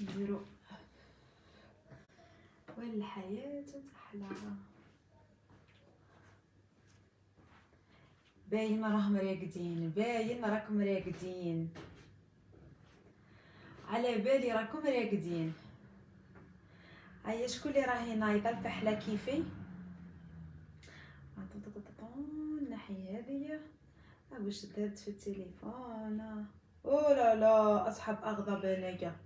نديرو والحياة تحلى. باين راهم راقدين، باين راكم راقدين، على بالي راكم راقدين. هيا شكون اللي راهي نايضه الفحله كيفي؟ الناحيه هذه واش درت في التليفون؟ او لا لا اصحاب اغضب انايا.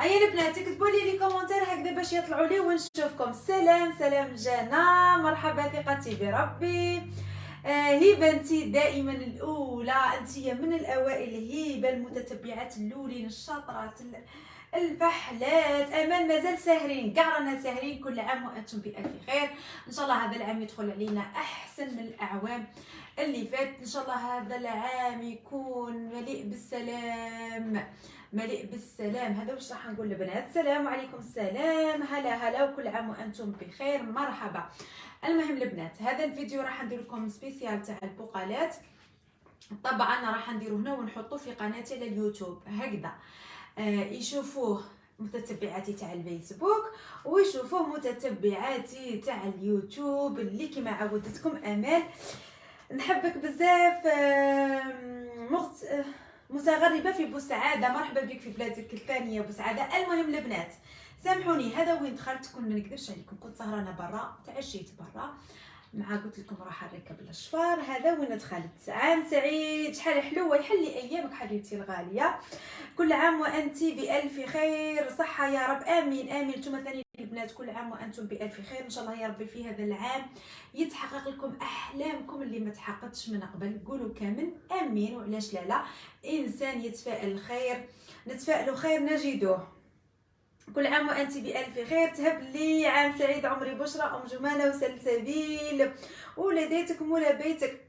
هيا البنات كتبوا لي كومونتير هكذا باش يطلعوا لي ونشوفكم. سلام سلام جانا، مرحبا ثقتي بربي. هبه انت دائما الاولى، انت من الاوائل. هبه المتتبعات الاولين الشاطرات الفحلات. امان مازال ساهرين، كاع رانا ساهرين. كل عام وانتم بالف خير. ان شاء الله هذا العام يدخل علينا احسن من الاعوام اللي فات. ان شاء الله هذا العام يكون مليء بالسلام، مليء بالسلام. هذا واش راح نقول البنات. السلام عليكم. السلام، هلا هلا، وكل عام وانتم بخير. مرحبا. المهم البنات، هذا الفيديو راح ندير لكم سبيسيال تاع البقالات. طبعا راح نديرو هنا ونحطوه في قناتي على اليوتيوب هكذا. يشوفوه متتبعاتي تاع الفيسبوك ويشوفوه متتبعاتي تاع اليوتيوب اللي كما عودتكم امال. نحبك بزاف. متغربه في بوسعاده، مرحبا بك في بلادك الثانيه بوسعاده. المهم البنات سامحوني، هذا وين دخلت كون ما نكذبش عليكم، كنت سهرانه برا، تعشيت برا مع قلت لكم راح نركب الاشفار. هذا وين دخلت. عام سعيد، شحال حلوه، يحلي ايامك حبيبتي الغاليه. كل عام وانت بالف خير، صحه يا رب. امين امين. انتم ثاني البنات كل عام وانتم بالف خير. ان شاء الله يا ربي في هذا العام يتحقق لكم احلامكم اللي ما تحققتش من قبل. قولوا كامل امين، وعلاش لا لا. انسان يتفائل الخير، نتفائلوا خير نجدوه. كل عام وانت بالف خير. تهب لي عام سعيد. عمري بشرى ام جمانه وسلسبيل ولديتكم ولا بيتك.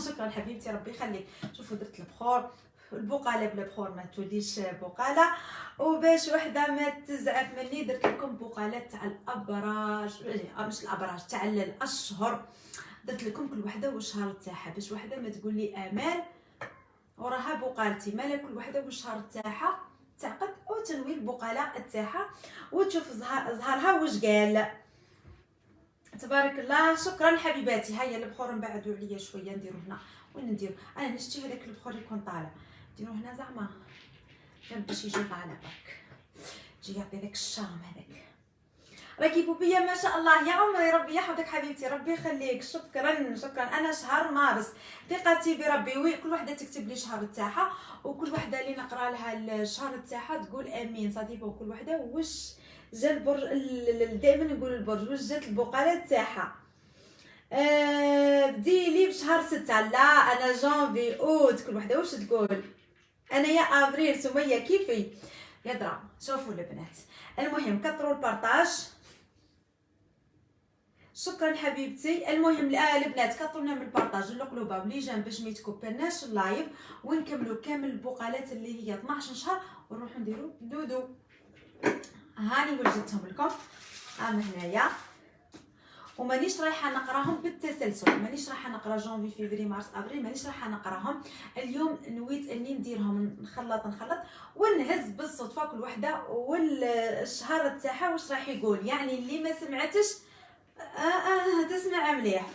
شكرا حبيبتي ربي يخليك. شوفوا درت البخور، البقاله بلا بخور ما توليش بقاله. وباش وحده ما تزعف مني درت لكم بقالات تاع الابراج، مش الابراج، تاع الاشهر. درت لكم كل وحده والشهر تاعها باش وحده ما تقول لي امال وراها بقالتي. مالا كل وحده والشهر تاعها تعقد وتنوي البقاله تاعها وتشوف زهرها واش قال. تبارك الله. شكرا حبيباتي. هيا البخور نبعدوا عليا شويه. نديرو هنا وين نديرو؟ انا نشتي هذاك البخور يكون طالع. نديرو هنا زعما باش يجي طالع برك، يجي يعطي داك الشام هذاك. راكي بوبيه ما شاء الله يا عمري، ربي يحفظك حبيبتي ربي يخليك. شكرا شكرا. انا شهر مارس ثقتي بربي. وي كل وحده تكتب لي شهر تاعها، وكل وحده اللي نقرا لها الشهر تاعها تقول امين. صديقه كل وحده واش جا البرج. دائما نقول البرج واش جات البقاله تاعها. بدي لي بشهر 6. لا انا جانفي اوت. كل وحده واش تقول. انا يا ابريل. سميه كيفي يا درا. شوفوا البنات، المهم كثروا البارطاج. شكرا حبيبتي. المهم البنات كثروا لنا من البارطاج القلوبه بلي جنب باش ما يتكوبرناش اللايف، ونكملوا كامل البقالات اللي هي 12 شهر ونروحوا نديروا دودو. هاني وجدتهم لكم هنايا، ومانيش رايحه نقراهم بالتسلسل. مانيش رايحه نقرا جونفي فيفري مارس ابريل، مانيش رايحه نقراهم اليوم. نويت اني نديرهم نخلط ونهز بالصدفه كل وحده والشهر تاعها واش راح يقول. يعني اللي ما سمعتش تسمع مليح.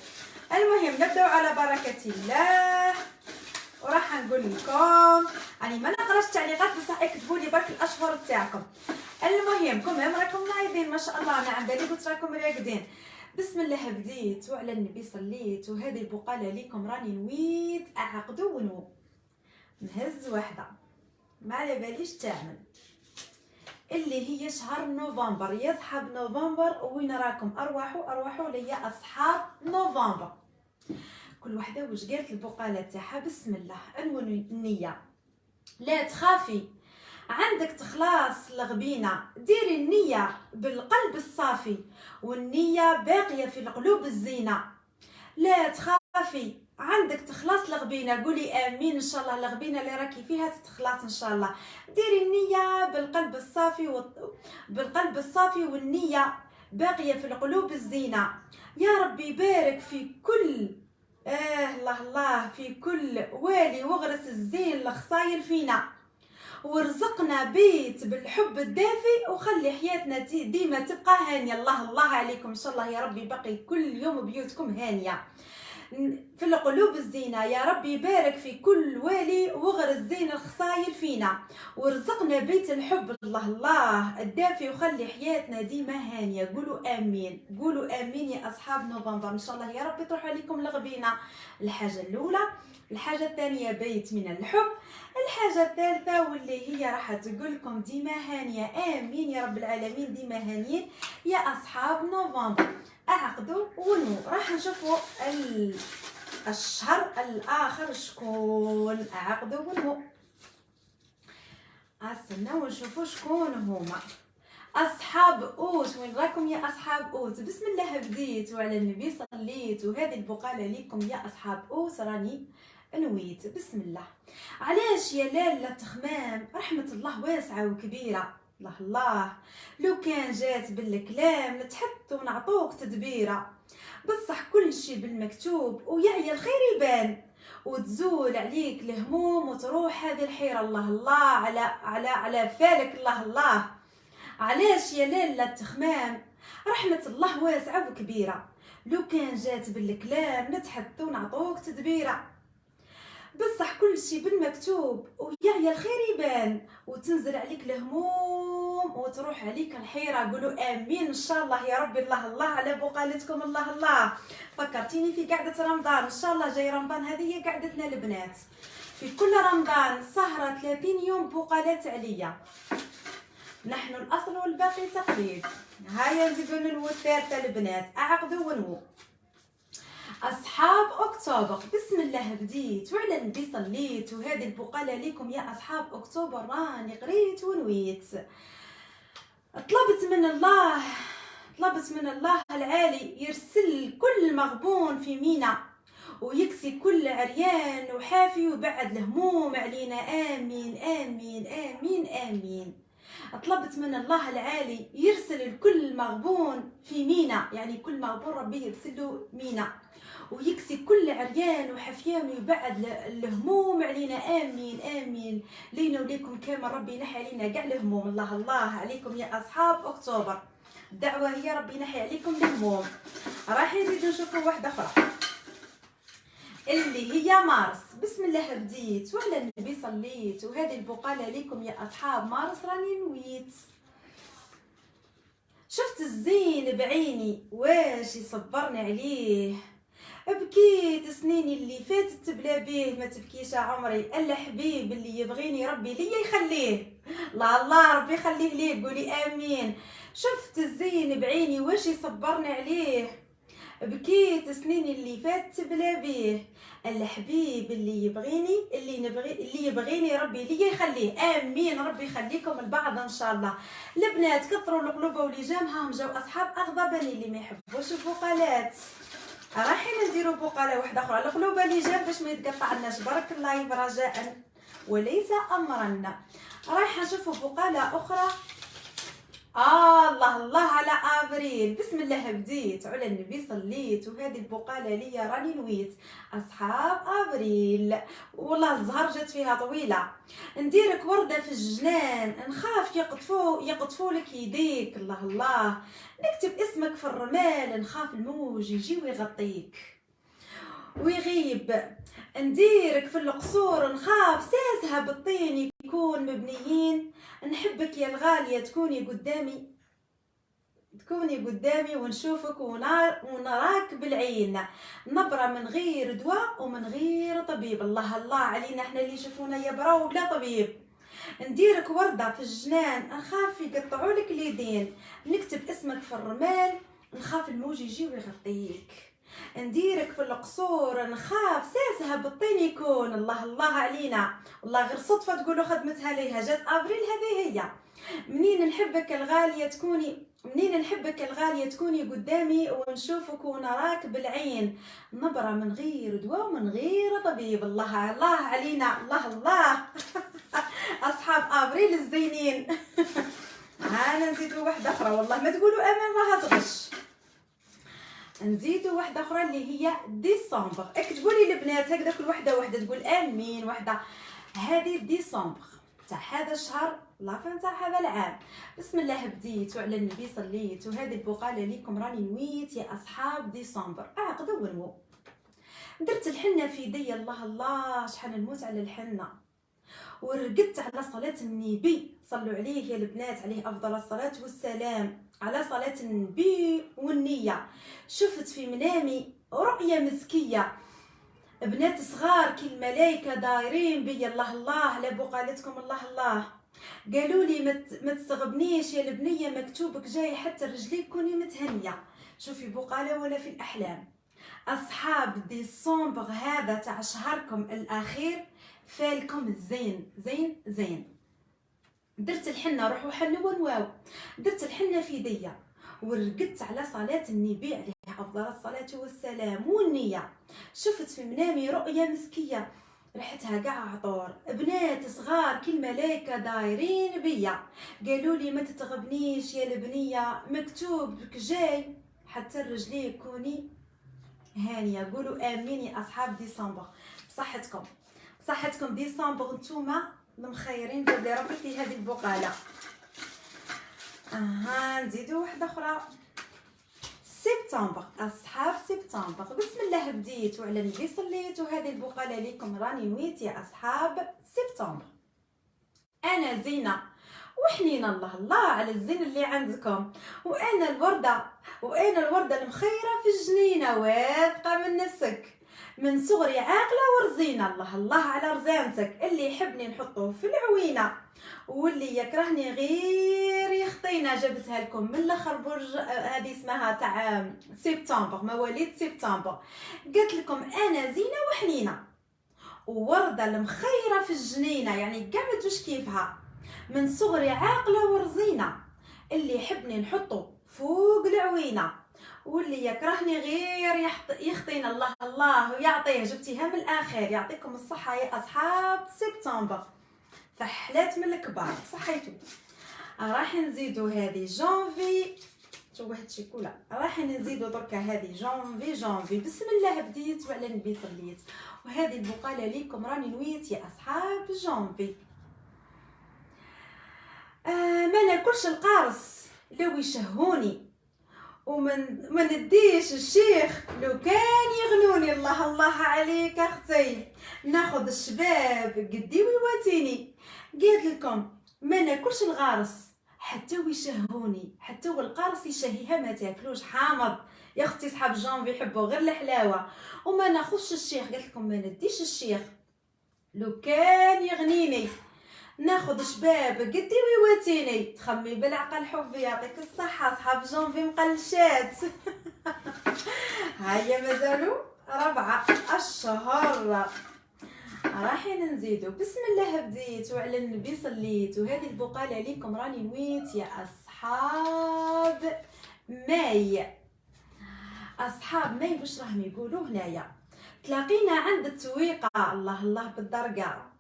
المهم نبداو على بركه الله، وراح نقول لكم اني ما نقراش التعليقات بصح اكتبوا لي برك الاشهر تاعكم. المهم كمهم راكم نايضين ما شاء الله. انا عم بالي قلت راكم راقدين. بسم الله بديت وعلى النبي صليت، وهذه البقاله ليكم راني نويت اعقدو ونو نهز وحده ما على باليش تعمل اللي هي شهر نوفمبر. يا صحاب نوفمبر وين راكم؟ ارواحوا ليا اصحاب نوفمبر. كل وحده واش قالت البقاله تاعها. بسم الله. عنوان النيه. لا تخافي، عندك تخلاص الغبينه. ديري النيه بالقلب الصافي، والنيه باقيه في القلوب الزينه. لا تخافي، عندك تخلص الغبينه. قولي امين. ان شاء الله الغبينه اللي راكي فيها تتخلص ان شاء الله. ديري النيه بالقلب الصافي بالقلب الصافي، والنيه باقيه في القلوب الزينه. يا ربي بارك في كل الله الله في كل والي، وغرس الزين الخصايل فينا، ورزقنا بيت بالحب الدافئ، وخلي حياتنا ديما تبقى هانيه. الله الله عليكم، ان شاء الله يا ربي باقي كل يوم بيوتكم هانيه في القلوب الزينة. يا ربي يبارك في كل والي وغرس زين الخصاير فينا، ورزقنا بيت الحب الله الله الدافي، وخلي حياتنا ديما هانية. قولوا آمين، قولوا آمين يا أصحاب نوفمبر. إن شاء الله يا ربي تروح عليكم الغبينة. الحاجة الأولى. الحاجة الثانية بيت من الحب. الحاجة الثالثة واللي هي راح تقول لكم ديما هانية. آمين يا رب العالمين، ديما هانيين يا أصحاب نوفمبر. اعقدوا ونمو. راح نشوفوا الشهر الاخر شكون. اعقدوا ونمو. استناو ونشوفوا شكون هما اصحاب اوت. وين راكم يا اصحاب اوت؟ بسم الله بديت وعلى النبي صليت، وهذه البقاله ليكم يا اصحاب اوت. راني نويت بسم الله. علاش يا لاله تخمام؟ رحمه الله واسعه وكبيره. الله الله، لو كان جات بالكلام نتحط ونعطوك تدبيره، بصح كل شي بالمكتوب ويعيا الخير يبان، وتزول عليك الهموم وتروح هذه الحيرة. الله الله على فالك. الله الله. علاش يا لاله تخمام؟ رحمة الله واسعة وكبيرة، لو كان جات بالكلام نتحط ونعطوك تدبيره، بصح كل شي بالمكتوب ويا الخير يبان، وتنزل عليك الهموم وتروح عليك الحيرة. قولوا آمين إن شاء الله يا ربي. الله الله على بقالتكم. الله الله، فكرتيني في قعدة رمضان. إن شاء الله جاي رمضان، هذه هي قعدتنا البنات في كل رمضان، سهرة 30 يوم بقالات عليا. نحن الأصل والباقي تقليد. هيا نزيدو ننمو الثالثة البنات. أعقدوا ونمو. أصحاب أكتوبر. بسم الله بديت وعلى النبي صليت، وهذه البقالة ليكم يا أصحاب أكتوبر. راني قريت ونويت. طلبت من الله العالي يرسل كل مغبون في مينا، ويكسي كل عريان وحافي، ويبعد الهموم علينا. آمين آمين آمين آمين. طلبت من الله العالي يرسل الكل مغبون في مينا، يعني كل مغبون ربي يرسله مينا، ويكسي كل عريان وحفيان، ويبعد الهموم علينا. آمين آمين. لينا وليكم كامل ربي ينحي علينا كاع الهموم. الله الله عليكم يا أصحاب أكتوبر. الدعوة هي ربي ينحي عليكم الهموم. راح نزيدو نشوفوا واحدة أخرى اللي هي مارس. بسم الله بديت وعلى النبي صليت، وهذه البقالة ليكم يا أصحاب مارس. راني نويت. شفت الزين بعيني واش يصبرني عليه، بكيت سنيني اللي فاتت بلا بيه، ما تبكيش عمري الا حبيب اللي يبغيني ربي ليا يخليه. الله الله ربي يخليه ليه. قولي امين. شفت الزين بعيني واش يصبرني عليه، بكيت سنيني اللي فاتت بلا بيه، الا حبيب اللي يبغيني ربي ليا يخليه. امين. ربي يخليكم البعض ان شاء الله. البنات كثروا القلوبه ولجام، هاهم جاو اصحاب اغضبني اللي ما يحبوش البقالات. رايحين نديروا بقاله واحده اخرى القلوبه اللي جاب باش ما يتقطعناش. بارك الله برجاء وليس امرا. رايحه نشوفوا بقاله اخرى. الله الله على ابريل. بسم الله بديت وعلى النبي صليت، وهذه البقاله ليا راني نويت. اصحاب ابريل والله الزهر جات فيها طويله. نديرك ورده في الجنان، نخاف يقطفوا لك يديك. الله الله. نكتب اسمك في الرمال، نخاف الموج يجي ويغطيك ويغيب. نديرك في القصور، نخاف ساسها بالطين يكون مبنيين. نحبك يا الغالية تكوني قدامي ونشوفك ونراك بالعين، نبرة من غير دواء ومن غير طبيب. الله الله علينا احنا اللي يشوفونا يبراو بلا طبيب. نديرك وردة في الجنان، نخاف يقطعوا لك اليدين. نكتب اسمك في الرمال، نخاف الموج يجي ويغطيك. نديرك في القصور، نخاف ساسها بالطين يكون. الله الله علينا. والله غير صدفة تقولوا خدمتها ليها جات ابريل. هذه هي. منين نحبك الغالية تكوني قدامي، ونشوفك ونراك بالعين، نبرة من غير دواء ومن غير طبيب. الله الله علينا. الله الله. اصحاب ابريل الزينين. هانا نزيدوا واحده اخرى. والله ما تقولوا امان راها تغش. نزيدوا واحده اخرى اللي هي ديسمبر. اكتبوا لي البنات هكذا كل وحده تقول امين. واحده هذه ديسمبر. تاع هذا الشهر لافان تاع هذا العام. بسم الله بديت وعلى النبي صليت، وهذه البقاله ليكم راني نويت يا اصحاب ديسمبر. عقدوا ونمو. درت الحنه في يدي، الله الله شحال نموت على الحنه، ورقدت على صلاه النبي، صلوا عليه يا البنات، عليه افضل الصلاه والسلام، على صلاه النبي والنيه. شفت في منامي رؤيه مسكيه، بنات صغار كي الملائكه دايرين بيا، الله الله لا بقالتكم، الله الله. قالوا لي ما تستغبنيش يا البنيه، مكتوبك جاي حتى رجليك كوني متهنيه. شوفي بقاله ولا في الاحلام. اصحاب ديسمبر هذا تاع شهركم الاخير فالكم زين زين زين. درت الحنه، روحوا حنوا ونواو. درت الحنه في يديا ورقدت على صلاه النبي عليه افضل الصلاه والسلام والنيه. شفت في منامي رؤيه مسكيه، ريحتها قاع عطور، بنات صغار كي الملائكه دايرين بيا، قالوا لي ما تتغبنيش يا البنيه، مكتوب لك جاي حتى الرجلي كوني هانيه. قولوا امين يا اصحاب ديسمبر. بصحتكم بصحتكم ديسمبر نتوما المخيرين، جاب لي ربي في هذه البقاله. نزيدوا واحده اخرى. سبتمبر اصحاب سبتمبر. بسم الله بديت وعلى النبي صليت، وهذه البقاله ليكم راني نويت يا اصحاب سبتمبر. انا زينه وحنين، الله الله على الزين اللي عندكم، وانا الورده المخيره في الجنينه، واثقه من نفسك، من صغري عاقله ورزينه، الله الله على رزانتك، اللي يحبني نحطه في العوينه، واللي يكرهني غير يخطينا. جبتها لكم من الاخر برج، هذه اسمها تاع سبتمبر، مواليد سبتمبر. قلت لكم انا زينه وحنينه، وورده المخيره في الجنينه، يعني كاع ما تجوش كيفها، من صغري عاقله ورزينه، اللي يحبني نحطه فوق العوينه، واللي يكرهني غير يخطينا، الله الله ويعطيه. جبتيها من الاخر، يعطيكم الصحه يا اصحاب سبتمبر، فحلات من الكبار صحيتو. راح نزيدو هذه جانفي، شو واحد شيكولا، راح نزيدو دركا هذه جانفي. بسم الله بديت وعلى النبي صليت، وهذه البقاله ليكم راني نويت يا اصحاب جانفي. ما ناكلش القارص لو يشهوني، وما نديش الشيخ لو كان يغنوني، الله الله عليك اختي. ناخذ الشباب قدي ويواتيني. قلت لكم ما ناكلش الغارس حتى ويشهوني، حتى والقارص يشهيها ما تاكلوش حامض يا اختي. صحاب جون بيحبوا غير الحلاوه. وما ناخذش الشيخ، قلت لكم ما نديش الشيخ لو كان يغنيني. ناخذ شباب قدي ويواتيني. تخمي بالعقل حبي يعطيك الصحه. صحاب جونفي مقلشات. هيا مازالوا 4 أشهر. راح نزيدو. بسم الله بديت وعلى النبي صليت، وهذه البقاله ليكم راني نويت يا اصحاب ماي. اصحاب ماي واش راهم يقولوا هنايا؟ تلاقينا عند التويقه، الله الله بالدرقه،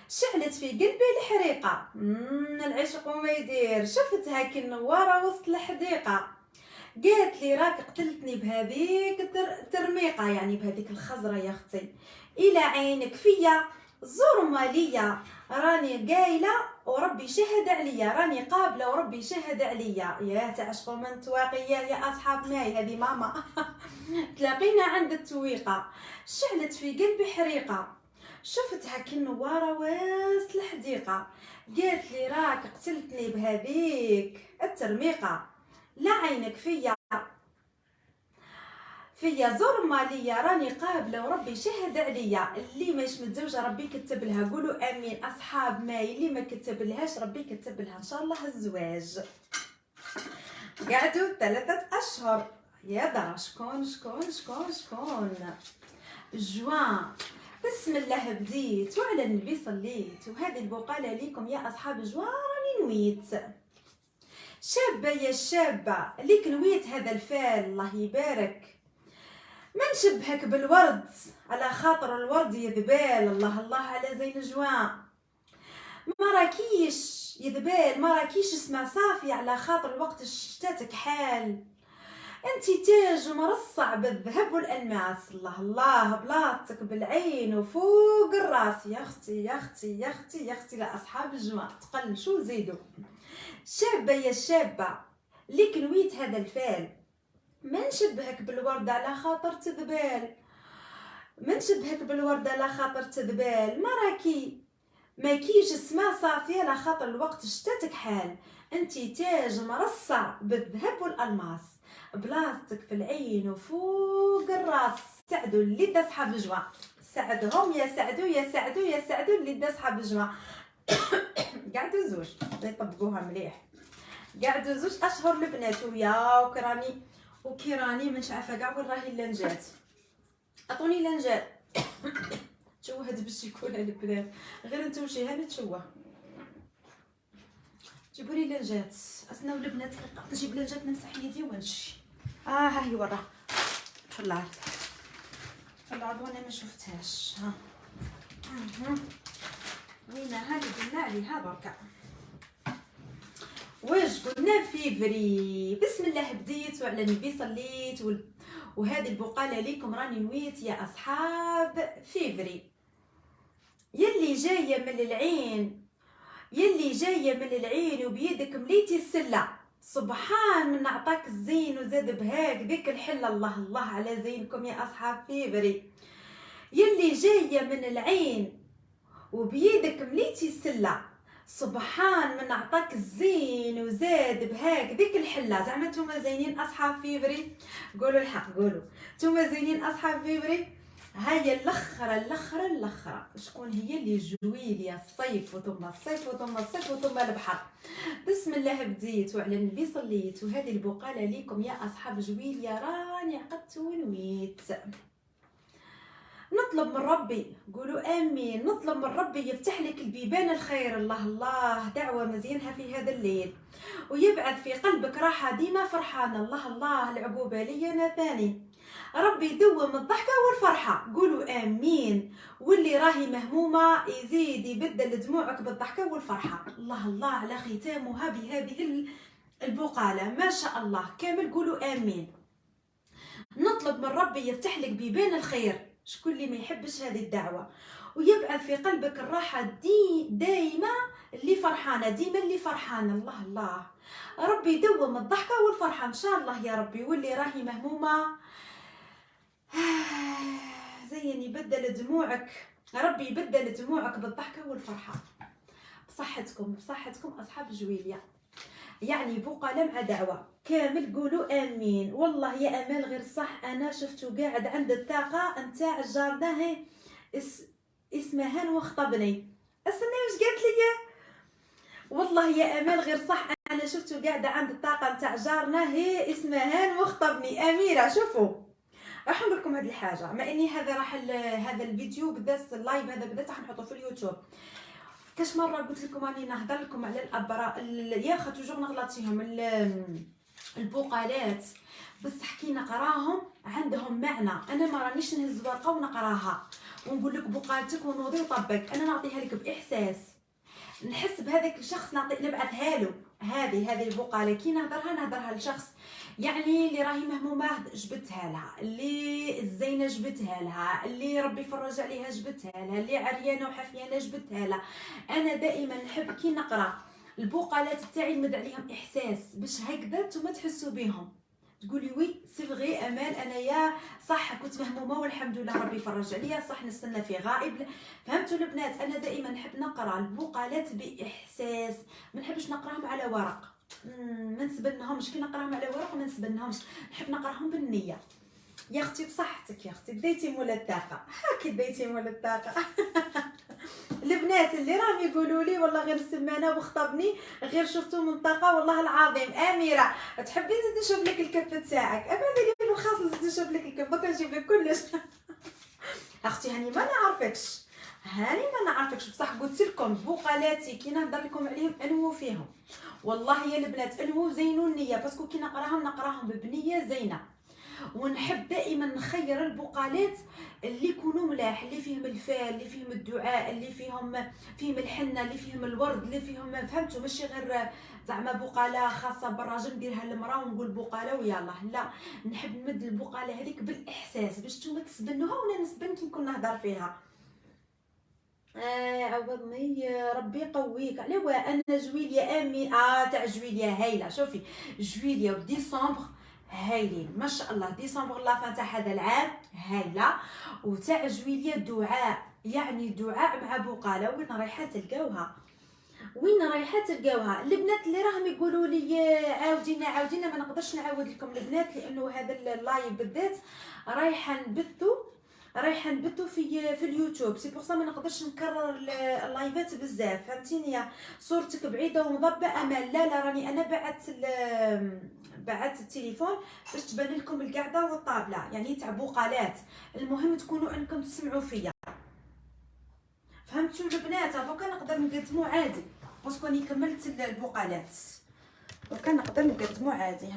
شعلت في قلبي الحريقه، العشق وما يدير. شفتها كالنواره وسط الحديقه، قالت لي راك قتلتني بهذيك الترميقه، يعني بهذيك الخزره يا اختي. الى عينك فيا زور ماليه، راني قايله وربي شهد عليا، راني قابله وربي شهد عليا. يا تعشقوا من تواقيه يا اصحاب ماي، هذه ماما. تلاقينا عند التويقه، شعلت في قلبي حريقه، شفتها كالنواره وسط الحديقه، قالت لي راك قتلتني بهذيك الترميقه، لا عينك فيا زور مالية، راني قابله وربي شهد عليا. اللي مش متزوجه ربي كتب لها، قولوا امين اصحاب ماي. اللي ما كتب لهاش ربي كتب لها ان شاء الله الزواج. قعدوا 3 أشهر. يا دار شكون جوان. بسم الله بديت وعلى النبي صليت، وهذه البقاله ليكم يا اصحاب جوان راني نويت. شابه يا الشابه ليك نويت هذا الفال، الله يبارك. ما نشبهك بالورد على خاطر الورد يذبال، الله الله على زين جوان. ما راكيش يذبال، ما راكيش اسمها صافي على خاطر وقت الشتاء حال. انتي تاج مرصع بالذهب والالماس، الله الله بلاصتك بالعين وفوق الراس. يا اختي يا اختي يا اختي يا اختي، لا اصحاب الجمال تقلشوا زيدوا. شابه يا شابه، ليك نويت هذا الفال، ما نشبهك بالوردة على خاطر تذبال، ما نشبهك بالوردة على خاطر تذبال، ما راكي ما كيش اسماء صافية على خاطر الوقت شتاتك حال. انتي تاج مرصع بالذهب والالماس، بلاصتك في العين وفوق الراس. سعدوا اللي دا صحاب الجوا، سعدهم يا سعدوا يا سعدوا يا سعدوا اللي دا صحاب الجوا. قعدوا زوج يطبقوها مليح، قعدوا زوج اشهر البنات ويا وكيراني مش عارفه كاع وين راهي اللنجات. عطوني لنجات تشوهت باش يكون البنات، غير نتوشي هاني تشوه. جيبوا لي لنجات اسنا والبنات، نجيب لنجات نمسح يدي ونمشي. ها هي ورا في العرض، في العرض وانا ما شفتهاش. ها وين هذه قلنا عليها بركه. واش قلنا فيفري؟ بسم الله بديت وعلى النبي صليت وهذه البقاله ليكم راني نويت يا اصحاب فيفري. يلي جايه من العين، يلي جايه من العين وبيدك مليتي السله، سبحان من عطاك الزين وزاد بهاك ذيك الحله. الله الله على زينكم يا اصحاب فيفري. يلي جايه من العين وبيدك مليتي السله، سبحان من عطاك الزين وزاد بهاك ذيك الحله. زعما نتوما زينين اصحاب فيفري؟ قولوا الحق، قولوا نتوما زينين اصحاب فيفري؟ هيا الاخره شكون هي اللي جويليا؟ الصيف وثم الصيف وثم الصيف وثم البحر. بسم الله بديت وعلى النبي صليت، وهذه البقاله ليكم يا اصحاب جويليا راني عقدت ونويت. نطلب من ربي، قولوا امين، نطلب من ربي يفتح لك البيبان الخير. الله الله، دعوه مزيانها في هذا الليل، ويبعث في قلبك راحه ديما فرحانه. الله الله، العقوبه لي انا ثاني، ربي يدوم الضحكه والفرحه. قولوا امين. واللي راهي مهمومه يزيد يبدل دموعك بالضحكه والفرحه. الله الله على ختامها بهذه البقاله، ما شاء الله كامل. قولوا امين. نطلب من ربي يفتح لك بيبان الخير، شكون اللي ما يحبش هذه الدعوه، ويبعث في قلبك الراحه دايما اللي فرحانه، ديما اللي فرحانه. الله الله، ربي يدوم الضحكه والفرحه ان شاء الله يا ربي. واللي راهي مهمومه زين يبدل دموعك، ربي يبدل دموعك بالضحكه والفرحه. بصحتكم بصحتكم اصحاب جويليا، يعني بقاله مع دعوه كامل. قولوا امين. والله يا امال غير صح، انا شفته قاعد عند الطاقه نتاع جارنا اسمها وخطبني. استني واش قالت لي؟ والله يا امال غير صح، انا شفته قاعده عند الطاقه نتاع جارنا اسمها وخطبني اميره. شوفوا راح نقول لكم هذه الحاجه، مع اني هذا راح هذا الفيديو بالذات اللايف هذا بالذات راح نحطه في اليوتيوب. كاش مره قلت لكم راني نهضر لكم على الابراء يا اخا توجور نغلط فيهم البقالات، بصح كي نقراهم عندهم معنى. انا ما رانيش نهز ورقه ونقراها ونقول لك بقالتك ونوضي وطبق، انا نعطيها لك باحساس، نحس بهذاك الشخص نبعثها له. هذه البقاله كي نهضرها لشخص، يعني اللي راهي مهمومه جبتها لها، اللي الزينه جبتها لها، اللي ربي يفرج عليها جبتها لها، اللي عريانه وحفيانه جبتها لها. انا دائما نحب كي نقرا البقالات تاعي نمد عليهم احساس، باش هكذا نتوما تحسوا بهم، تقولي وي سي فغي امال انا يا صح كنت مهمومه والحمد لله ربي فرج عليا، صح نستنى في غائب. فهمتوا البنات؟ انا دائما نحب نقرا البقالات باحساس، ما نحبش نقراهم على ورق، ما نسبنهمش كي نقراهم على ورق، ما نسبنهمش، نحب نقراهم بالنيه. يا اختي بصحتك يا اختي، بديتي مولا الطاقه، هاكي بديتي مولا الطاقه. البنات اللي راهم يقولوا لي والله غير سمانه وخطبني غير شفتو من طاقه، والله العظيم اميره تحبي نزيد نشوف لك الكف تاعك؟ ابدا لي بالخاص نزيد نشوف لك الكف، دوكا نجيب لك كلش. اختي هاني ما نعرفكش، هاني ما نعرفكش، بصح قلت لكم بقالاتي كي نهضر لكم عليهم انو فيهم، والله يا البنات انو زينوا النيه، باسكو كي نقراهم بنيه زينه. ونحب دائما نخير البقالات اللي يكونوا ملاح، اللي فيهم الفال، اللي فيهم الدعاء، اللي فيهم الحنه، اللي فيهم الورد، اللي فيهم فهمتوا، ماشي غير زعما بقاله خاصه بالراجل نديرها للمراه ونقول بقاله ويلا، لا، نحب نمد البقاله هذيك بالاحساس باش نتوما تسبنوها وانا نسبن كي نكون نهضر فيها. عوضني ربي يقويك. على انا جويليا امين تاع جويليا هايله. شوفي جويليا وديسمبر هايلين ما شاء الله. ديسمبر لافان تاع هذا العام هايله، وتاع جويليا دعاء، يعني دعاء مع بقاله. وين رايحه تلقاوها؟ وين رايحه تلقاوها؟ البنات اللي راهم يقولوا لي عاودينا ما نقدرش نعاود لكم البنات، لانه هذا اللايف بالذات رايحه نبثو في اليوتيوب، سي بوغ سا ما نقدرش نكرر اللايفات بزاف، فهمتيني؟ صورتك بعيده ومضبه امال. لا راني انا بعت التليفون باش تبان لكم القعده والطابله، يعني تاع بقالات. المهم تكونوا انكم تسمعوا فيا، فهمتوا البنات؟ دوكا نقدر نقدمو عادي باسكو راني كملت البقالات، دوكا نقدر نقدمو عادي.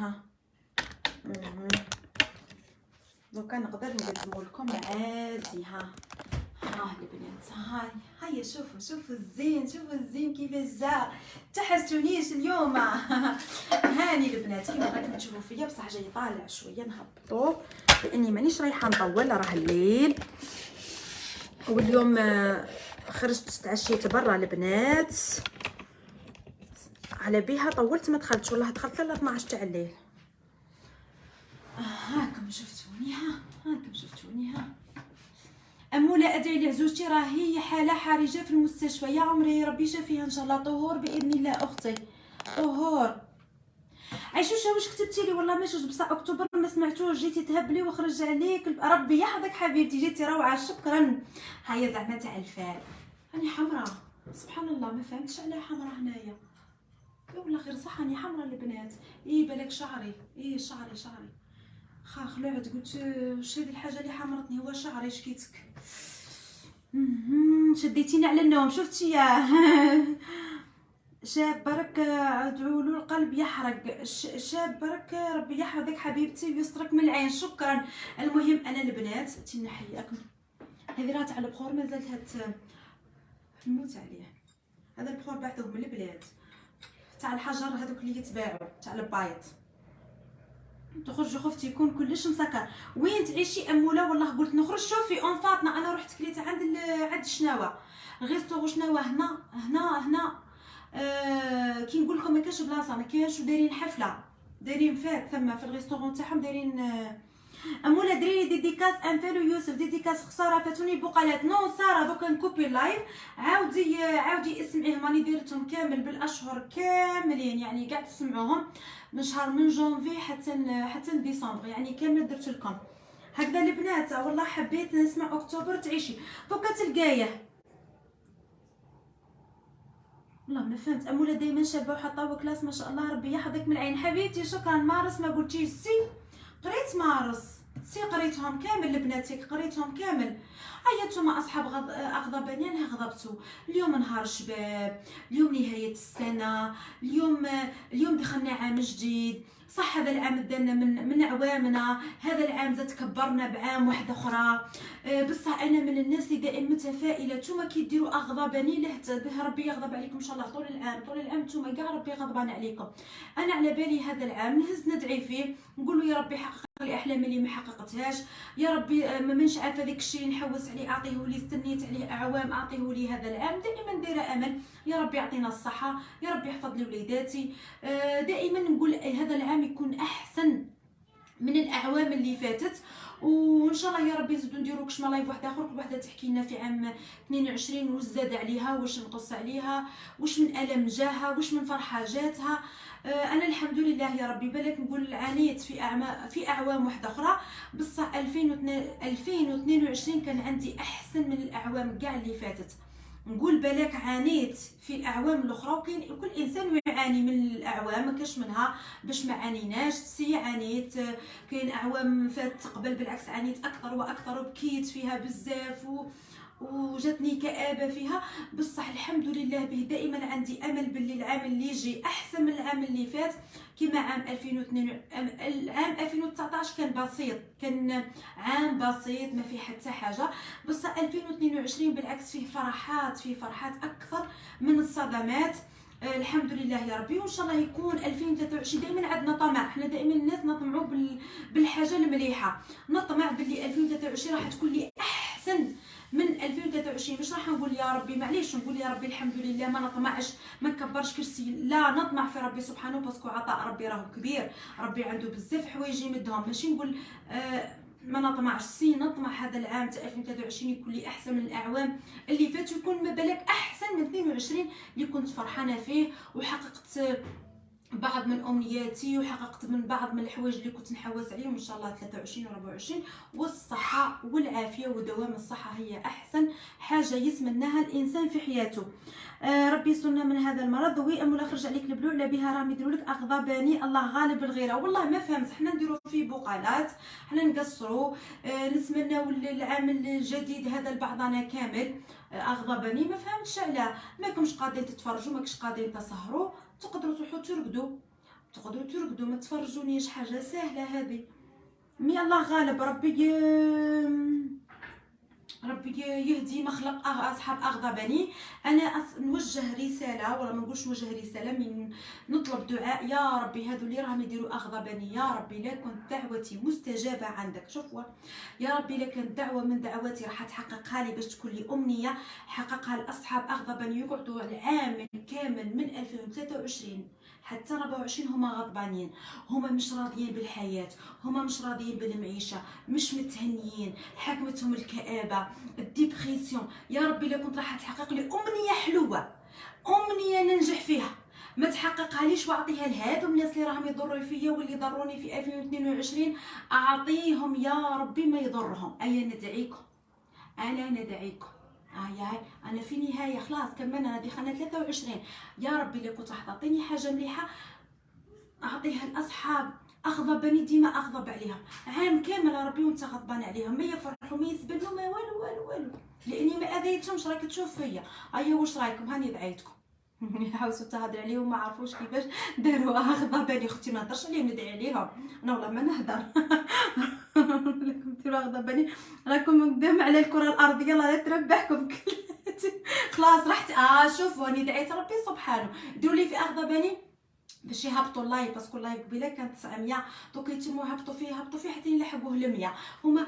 دوكا نقدر نقدمو لكم عادي. ها البنات، هيا شوفوا الزين كيفاش جا. تحسونيش اليوم؟ هاني البنات كيما راكم تشوفوا فيا، بصح جاي طالع شويه نهبطو لاني مانيش رايحه نطول، راه الليل واليوم خرجت تعشيت برا البنات، على بيها طولت ما دخلتش، والله دخلت ل 12 تاع الليل. هاكم شفتوني. اموله ادعي لعزوجتي، راهي حاله حرجه في المستشفى، يا عمري ربي يشافيها ان شاء الله. طهور باذن الله اختي طهور. عايشوشه واش كتبتي لي؟ والله ما شفت بصح اكتوبر ما سمعتوش، جيتي تهبلي وخرج عليك. ربي يحفظك حبيبتي، جيتي روعه شكرا. هيا زعما تاع الفال راني حمراء، سبحان الله ما فهمتش على حمراء هنايا. والله غير صح راني حمراء البنات. بالك شعري، شعري خلعت، قلت واش هذه الحاجه اللي حمرتني؟ هو شعري. شكيتك شديتيني على النوم، شفتي يا شاب برك، ادعوا له القلب يحرق. شاب برك ربي يحفظك حبيبتي ويسترك من العين، شكرا. المهم انا البنات تنحياكم، هذه راه تاع البخور مازالت نموت عليه. هذا البخور بعثوه من البلاد تاع الحجر، هذوك اللي يتباعوا تاع البايط. تخرج خفتي يكون كلش مسكر. وين تعيشي اموله؟ والله قلت نخرج. شوفي اون فاطمه انا رحت كليت عند الشناوه، غير شناوه هنا كي نقول لكم ما كاش بلاصه، ما كاش، ودايرين حفله، دايرين فات ثم في الريستورون تاعهم دايرين. اموله ديري ديديكاس انفالو يوسف، ديديكاس خساره فاتوني بقالات. نو ساره دوكا نكوبي اللايف، عاودي اسمعيهم، راني ديرتهم كامل بالاشهر كاملين، يعني قاعد تسمعوهم من جونفي حتى ديسمبر، يعني كامل درت لكم هكذا البنات. والله حبيت نسمع اكتوبر تعيشي دوكا تلقايه. والله ما فهمت. اموله دائما شابه وحاطه كلاس ما شاء الله، ربي يحفظك من العين حبيبتي، شكرا. مارس ما قلتيش قريت مارس، قريتهم كامل البنات، قريتهم كامل. نتوما اصحاب اغضباني، انا غضبتو. اليوم نهار الشباب، اليوم نهايه السنه، اليوم دخلنا عام جديد. صح هذا العام دانا من عوامنا، هذا العام زاد كبرنا بعام واحد اخرى. بصح انا من الناس اللي دائما متفائله. نتوما كي ديروا اغضباني لهت به ربي يغضب عليكم ان شاء الله طول العام نتوما كاع ربي غضبان عليكم. انا على بالي هذا العام نهز ندعي فيه، نقول له يا ربي حقق لي احلامي اللي ما حققتهاش، يا ربي ما منش عارفه داك الشيء نحوس عليه اعطيه لي، استنيت عليه اعوام اعطيه لي هذا العام. دائما دايره امل يا ربي يعطينا الصحه، يا ربي يحفظ لي وليداتي. دائما نقول هذا العام يكون احسن من الاعوام اللي فاتت، وان شاء الله يا ربي نزيدو نديرو كشما لايف واحد اخر، كل وحده تحكي لنا في عام 22 واش زاد عليها، واش نقص عليها، واش من الم جاها، واش من فرحه جاتها. انا الحمد لله يا ربي. بالك نقول عانيت في اعوام واحده اخرى، بصح 2022 كان عندي احسن من الاعوام كاع اللي فاتت. نقول بالك عانيت في الاعوام الاخرى، وكاين كل انسان يعاني من الاعوام، ما كاش منها باش ما عانيناش. عانيت، كاين اعوام فات قبل بالعكس عانيت اكثر واكثر، وبكيت فيها بزاف وجاتني كآبة فيها، بصح الحمد لله به دائما عندي امل باللي العام اللي يجي احسن من العام اللي فات. كما عام 2002 العام 2019 كان بسيط، كان عام بسيط ما في حتى حاجه، بصح 2022 بالعكس فيه فرحات، فيه فرحات اكثر من الصدمات. الحمد لله يا ربي، وان شاء الله يكون 2023. دائما عندنا طمع، حنا دائما الناس نطمعوا بالحاجه المليحه، نطمع باللي 2023 راح تكون لي احسن من 2023. مش راح نقول يا ربي معليش، نقول يا ربي الحمد لله، ما نطمعش، ما نكبرش كرسي، لا نطمع في ربي سبحانه، باسكو عطاء ربي راه كبير، ربي عنده بزاف حوايج يمدهم، ماشي نقول ما نطمعش، نطمع هذا العام تاع 2023 يكون لي احسن من الاعوام اللي فاتوا، يكون ما بالك احسن من 22 اللي كنت فرحانه فيه، وحققت بعض من امنياتي، وحققت من بعض من الحوايج اللي كنت نحوس عليهم ان شاء الله 23 و 24. والصحه والعافيه ودوام الصحه هي احسن حاجه يتمناها الانسان في حياته. ربي يصوننا من هذا المرض. وي امولا خرج عليك البلوع لا بها راهم يديروا لك اغضباني، الله غالب الغيره. والله ما فهمت، حنا نديروا فيه بقالات، حنا نقصروا، نتمناو العام الجديد هذا لبعضنا كامل. اغضبني ما فهمتش علاه، ماكمش قادرين تتفرجوا، ماكش قادرين تسهروا، تقدروا تروحوا ترقدوا، ما تفرجونيش، حاجه سهله هذه. مي الله غالب، ربي يهدي مخلق اصحاب اغضبني. انا نوجه رساله، ولا ما نقولش نوجه رساله، من نطلب دعاء يا ربي هذو اللي راهم يديروا اغضبني، يا ربي لا كنت دعوتي مستجابه عندك، شوفوا يا ربي لا كانت دعوه من دعواتي راح تحققها لي باش تكون لي امنيه، حققها لاصحاب اغضبني، يقعدوا العام كامل من 2023 حتى 24 هما غضبانين، هما مش راضيين بالحياه، هما مش راضيين بالمعيشه، مش متهنيين، حكمتهم الكآبة، الديبريسيون. يا ربي لو كنت راح تحقق لي أمنية حلوة، أمنية ننجح فيها، ما تحققها ليش واعطيها لهادو الناس اللي راهم يضروا فيا واللي ضروني في 2022، اعطيهم يا ربي ما يضرهم. انا ندعيكم انا في نهايه خلاص كملنا، هذه خلنا 23. يا ربي لو كنت راح تعطيني حاجه مليحه اعطيها لاصحاب اغضبني، ديما اغضب عليهم عام كامل ربي وانت غضبان عليهم، ما يفرحوا ما يسبلوا ما والو لاني ما اذيتهمش. راك تشوف فيا، واش رايكم؟ هاني دعيتكم. حاولتوا تهضر عليهم ما عرفوش كيفاش داروها، غضباني اختي ما نهضرش عليهم، ندعي عليهم انا والله ما نهضر. لكم ديروا غضباني، راكم قدام على الكره الارضيه، الله لا تربحكم. خلاص رحت شوفوا اني دعيت ربي سبحانه، ديروا لي في اغضباني باش يهبطوا اللايف، باسكو اللايف قبيله كانت 900، دوك يتموا هبطوا فيه حتى يلحقوه ل 100. هما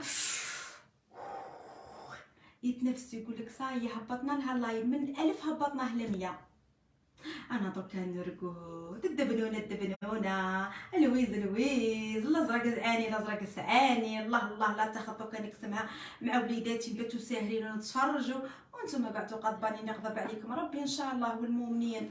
يتنفسوا يقول لك صاي هبطنا لها اللايف من 1000 هبطناه ل 100. انا دوكا نرقد الدبنونه الويز الازرق عاني الازرق سعاني، الله لا تاخذ دوكا نقسمها مع وليداتي، باتوا ساهرين ونتفرجوا وانتم قعدتوا غضبانين، نغضب عليكم ربي ان شاء الله والمؤمنين.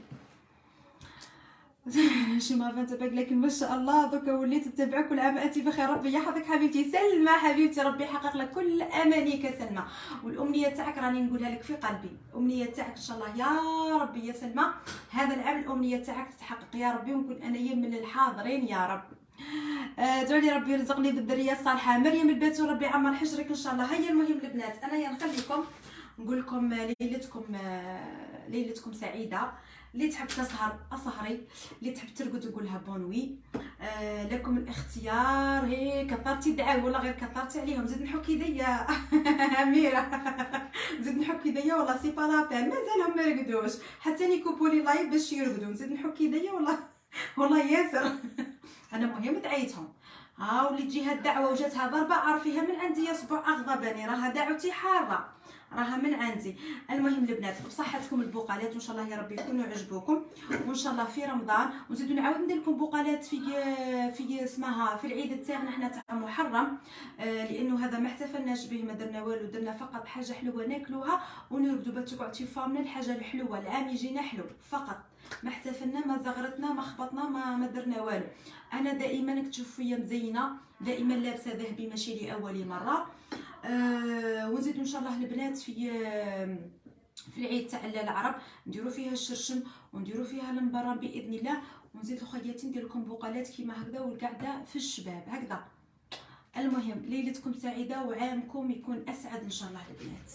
شي مرة نتبعك لكن ما شاء الله دوكا وليت نتبعك، كل عام انت بخير، ربي يحفظك حبيبتي سلمى، حبيبتي ربي يحقق لك كل امانيك سلمى، والامنيه تاعك راني نقولها لك في قلبي، الامنيه تاعك ان شاء الله يا ربي يا سلمى هذا العام الامنيه تاعك تتحقق يا ربي، ونكون انايا من الحاضرين يا رب. ادعوا لي ربي يرزقني بالذريه الصالحه. مريم الباتو ربي يعمر حجرك ان شاء الله. هيا المهم البنات انايا نخليكم نقول لكم ليلتكم سعيده، اللي تحب تسهر اسهري، اللي تحب ترقد قولها بونوي. لكم الاختيار، هي كثرتي دعاء ولا غير كثرتي عليهم، زيد نحك يديا. اميره زيد نحك يديا والله سي با لابين، مازالهم ما رقدوش حتى نيكوبولي لايف باش يرقدوا، نزيد نحك يديا والله ياسر. انا مهم دعيتهم، واللي تجيها الدعوه وجاتها ضربه عرفيها من عندي يا صبع اغضبني، راها دعوتي حاره، راها من عندي. المهم البنات بصحتكم البقالات وان شاء الله يا ربي يكونوا عجبوكم، وان شاء الله في رمضان ونزيدوا نعاود ندير لكم بقالات في اسمها في العيد تاعنا حنا تاع محرم، لانه هذا ما احتفلناش به، ما درنا والو، درنا فقط حاجه حلوه ناكلوها ونرقدوا باش تقعد في فامنا الحاجه الحلوه، العام يجينا حلو فقط، ما احتفلنا ما زغرتنا ما خبطنا ما درنا والو. انا دائما تشوف فيا مزينه، دائما لابسه ذهبي ماشي لاول مره. ونزيدوا ان شاء الله البنات في العيد تاع العرب نديروا فيها الشرشم ونديروا فيها المبرم باذن الله، ونزيد الخياتي ندير لكم بقالات كيما هكذا والقعده في الشباب هكذا. المهم ليلتكم سعيده وعامكم يكون اسعد ان شاء الله البنات.